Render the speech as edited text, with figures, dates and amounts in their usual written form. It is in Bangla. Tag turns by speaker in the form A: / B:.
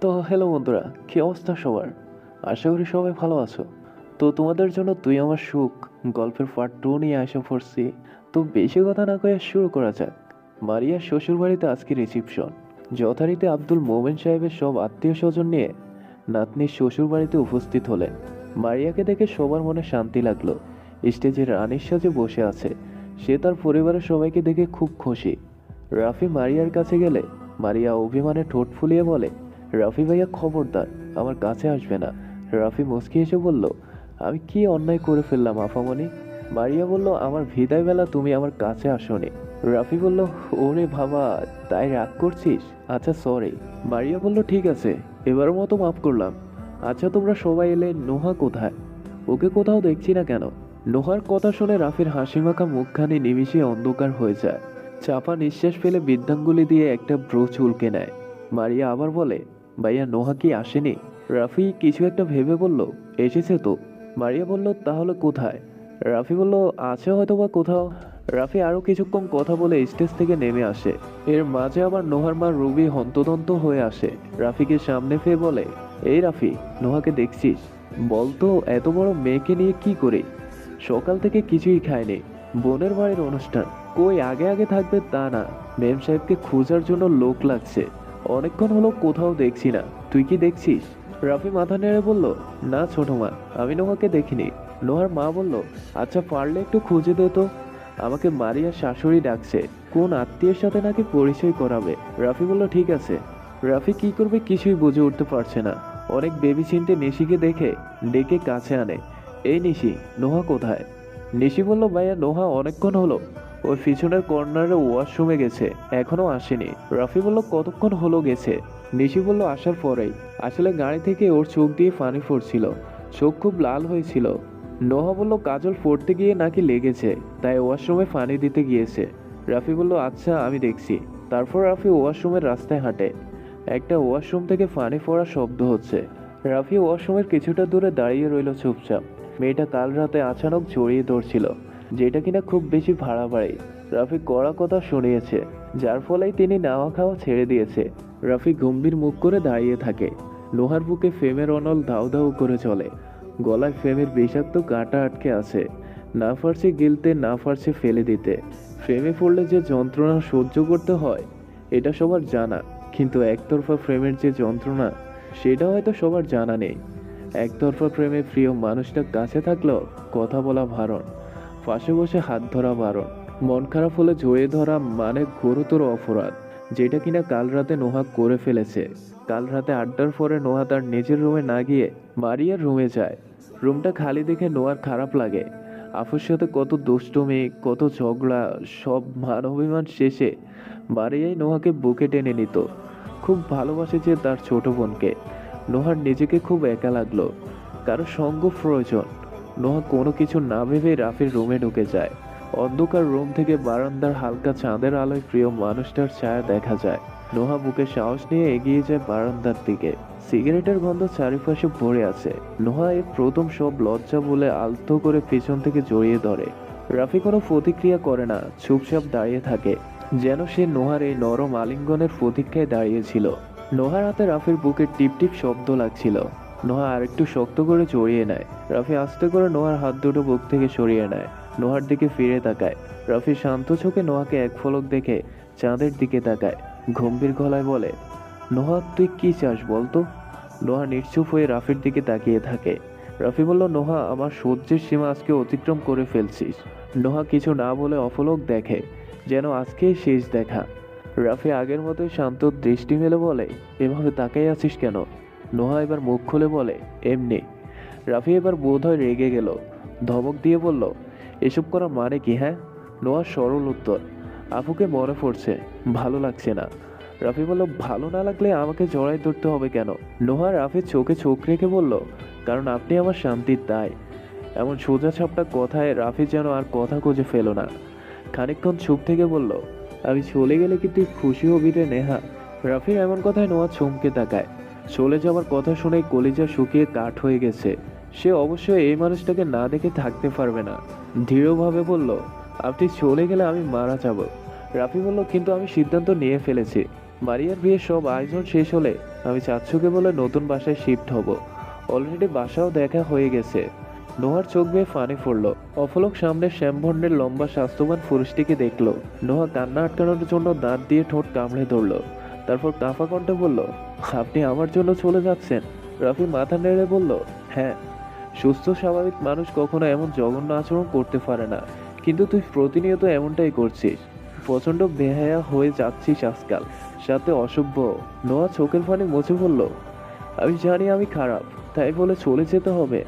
A: তো হ্যালো বন্ধুরা, কি অবস্থা সবার? আশা করি সবাই ভালো আছো। তো তোমাদের জন্য তুই আমার সুখ গল্পের পার্ট 2 নিয়ে আসা পড়ছি। তো বেশি কথা না কয়ে শুরু করা যাক। মারিয়ার শ্বশুরবাড়িতে আজকে রিসিপশন। যথারীতি আব্দুল মোমেন সাহেবের সব আত্মীয় স্বজন নিয়ে নাতনির শ্বশুরবাড়িতে উপস্থিত হলেন। মারিয়াকে দেখে সবার মনে শান্তি লাগলো। স্টেজে রানীর সাজে বসে আছে। সে তার পরিবারের সবাইকে দেখে খুব খুশি। রাফি মারিয়ার কাছে গেলে মারিয়া অভিমানে ঠোঁট ফুলিয়ে বলে, রাফি ভাইয়া খবরদার, আমার কাছে আসবে না। রাফি মুচকি এসে বলল, আমি কি অন্যায় করে ফেললাম আফামনি? মারিয়া বলল, আমার বিদায় বেলা তুমি আমার কাছে আসোনি। রাফি বলল, ওরে বাবা, তাই রাগ করছিস? আচ্ছা সরি। মারিয়া বলল, ঠিক আছে, এবারের মতো মাফ করলাম। আচ্ছা তোমরা সবাই এলে, নোহা কোথায়? ওকে কোথাও দেখছি না কেন? নোহার কথা শুনে রাফির হাসিমাখা মুখখানি নিমিষে অন্ধকার হয়ে যায়। চাপা নিঃশ্বাস ফেলে বৃদ্ধাঙ্গুলি দিয়ে একটা ব্রো চুলকে নেয়। মারিয়া আবার বলে, ভাইয়া নোহা কি আসেনি? রাফি কিছু একটা ভেবে বলল, এসেছে তো। মারিয়া বলল, তাহলে কোথায়? রাফি বলল, আছে হয়তো বা কোথাও। রাফি আরো কিছুক্ষণ কথা বলে স্টেজ থেকে নেমে আসে। এর মাঝে আবার নোহার মা রুবি হন্তদন্ত হয়ে আসে। রাফিকে সামনে পেয়ে বলে, এই রাফি, নোহাকে দেখছিস? বলতো এত বড় মেয়েকে নিয়ে কি করি? সকাল থেকে কিছুই খায়নি। বোনের বাড়ির অনুষ্ঠান, কই আগে আগে থাকবে তা না, মেম সাহেবকে খোঁজার জন্য লোক লাগছে। অনেকক্ষণ হলো কোথাও দেখছি না, তুই কি দেখছিস? রাফি মাথা নেড়ে বলল, না ছোট মা, আমি নোহাকে দেখিনি। নোহার মা বলল, আচ্ছা পারলে একটু খুঁজে দে তো। আমাকে মারিয়ার শাশুড়ি ডাকছে, কোন আত্মীয়ের সাথে নাকি পরিচয় করাবে। রাফি বলল, ঠিক আছে। রাফি কি করবে কিছুই বুঝে উঠতে পারছে না। অনেক ভেবে চিন্তে নিশিকে দেখে ডেকে কাছে আনে, এই নিশি, নোহা কোথায়? নিশি বলল, ভাইয়া নোহা অনেকক্ষণ হলো ওই পিছনের কর্নারে ওয়াশরুমে গেছে, এখনো আসেনি। রাফি বলল, কতক্ষণ হলো গেছে? নিশি বলল, আসার পরেই। আসলে গাড়ি থেকে ওর চোখ দিয়ে পানি পড়ছিল, চোখ খুব লাল হয়েছিল। নোহা বলল, কাজল পড়তে গিয়ে নাকি লেগেছে, তাই ওয়াশরুমে পানি দিতে গিয়েছে। রাফি বলল, আচ্ছা আমি দেখছি। তারপর রাফি ওয়াশরুমের রাস্তায় হাঁটে। একটা ওয়াশরুম থেকে পানি পড়ার শব্দ হচ্ছে। রাফি ওয়াশরুমের কিছুটা দূরে দাঁড়িয়ে রইল চুপচাপ। মেয়েটা কাল রাতে আচানক জড়িয়ে ধরছিল, যেটা কিনা খুব বেশি ভাড়া বাড়ি। রাফি কড়া কথা শুনিয়েছে, যার ফলেই তিনি নাওয়া খাওয়া ছেড়ে দিয়েছে। রাফি গম্ভীর মুখ করে দাঁড়িয়ে থাকে। লোহার বুকে ফেমের অনল ধাউ ধাউ করে চলে। গলায় ফ্রেমের বিষাক্ত কাঁটা আটকে আছে, না পারছে গিলতে, না পারছে ফেলে দিতে। ফ্রেমে পড়লে যে যন্ত্রণা সহ্য করতে হয় এটা সবার জানা, কিন্তু একতরফা ফ্রেমের যে যন্ত্রণা সেটা হয়তো সবার জানা নেই। একতরফা প্রেমে প্রিয় মানুষটা কাছে থাকলেও কথা বলা বারণ, পাশে বসে হাত ধরা বারণ। মন খারাপ হলে জড়িয়ে ধরা মানে গুরুতর অপরাধ, যেটা কিনা কাল রাতে নোহা করে ফেলেছে। কাল রাতে আড্ডার পরে নোহা তার নিজের রুমে না গিয়ে মারিয়ার রুমে যায়। রুমটা খালি দেখে নোয়ার খারাপ লাগে। আফুর সাথে কত দুষ্টুমি, কত ঝগড়া, সব মান অভিমান শেষে মারিয়াই নোহাকে বুকে টেনে নিত। খুব ভালোবাসে যে তার ছোট বোনকে। নোহার নিজেকে খুব একা লাগলো, কারো সঙ্গ প্রয়োজন। নোহা কোনো কিছু না ভেবে রাফির রুমে ঢুকে যায়। অন্ধকার রুম থেকে বারান্দার হালকা চাঁদের আলোয় প্রিয় মানুষটার ছায়া দেখা যায়। নোহা বুকে সাহস নিয়ে এগিয়ে যায় বারান্দার দিকে। সিগারেটের গন্ধ চারিপাশে ভরে আছে। নোহা এর প্রথম সব লজ্জা বলে আলতো করে পেছন থেকে জড়িয়ে ধরে। রাফি কোনো প্রতিক্রিয়া করে না, চুপচাপ দাঁড়িয়ে থাকে, যেন সে নোহার এই নরম আলিঙ্গনের প্রতীক্ষায় দাঁড়িয়েছিল। নোহার হাতে রাফির বুকে টিপ টিপ শব্দ লাগছিল। নোহা আরেকটু শক্ত করে জড়িয়ে নেয়। রাফি আস্তে করে নোহার হাত দুটো বুক থেকে সরিয়ে নেয়। নোহার দিকে ফিরে তাকায়। রাফি শান্ত চোখে নোহাকে এক ফলক দেখে চাঁদের দিকে তাকায়। গম্ভীর গলায় বলে, নোহা তুই কি চাস বলতো? নোহা নিশ্চুপ হয়ে রাফির দিকে তাকিয়ে থাকে। রাফি বলল, নোহা, আমার সহ্যের সীমা আজকে অতিক্রম করে ফেলছিস। নোহা কিছু না বলে অফলক দেখে, যেন আজকেই শেষ দেখা। রাফি আগের মতোই শান্ত দৃষ্টি মেলে বলে, এভাবে তাকাই আছিস কেন? নোহা এবার মুখ খুলে বলে, এমনি। রাফি এবার বোধহয় রেগে গেল, ধমক দিয়ে বলল, এসব করা মানে কি? হ্যাঁ? নোহার সরল উত্তর, আপুকে মনে পড়ছে, ভালো লাগছে না। রাফি বলল, ভালো না লাগলে আমাকে জড়াই ধরতে হবে কেন? নোহা রাফির চোখে চোখ রেখে বলল, কারণ আপনি আমার শান্তির তাই। এমন সোজা ছাপটা কথায় রাফি যেন আর কথা খুঁজে ফেল না। খানিকক্ষণ চুপ থেকে বলল, আমি চলে গেলে কি তুই খুশি হবি রে নেহা? রাফির এমন কথায় নোয়া চমকে তাকায়। চলে যাওয়ার কথা শুনে কলিজা শুকিয়ে কাঠ হয়ে গেছে। সে অবশ্যই এই মানুষটাকে না দেখে থাকতে পারবে না। দৃঢ়ভাবে বলল, আপনি চলে গেলে আমি মারা যাব। রাফি বলল, কিন্তু আমি সিদ্ধান্ত নিয়ে ফেলেছি। মারিয়ার বিয়ের সব আয়োজন শেষ হলে আমি চাচ্ছুকে বলে নতুন বাসায় শিফট হব। অলরেডি বাসাও দেখা হয়ে গেছে। নোহার চোখ বেয়ে পানি পড়লো। অফলক সামনে শ্যামবর্ণের লম্বা স্বাস্থ্যবান পুরুষটিকে দেখলো। নোহা কান্না আটকানোর জন্য দাঁত দিয়ে ঠোঁট কামড়ে ধরলো। তারপর কাঁপা কণ্ঠে বলল, আপনি আমার জন্য চলে যাচ্ছেন? রাফি মাথা নেড়ে বলল, হ্যাঁ। সুস্থ স্বাভাবিক মানুষ কখনো এমন জঘন্য আচরণ করতে পারে না, কিন্তু তুই প্রতিনিয়ত এমনটাই করছিস। প্রচন্ড বেহায়া হয়ে যাচ্ছিস আজকাল, সাথে অসভ্য। নোয়া চোখের পানি মুছে বলল, আমি জানি আমি খারাপ, তাই বলে চলে যেতে হবে?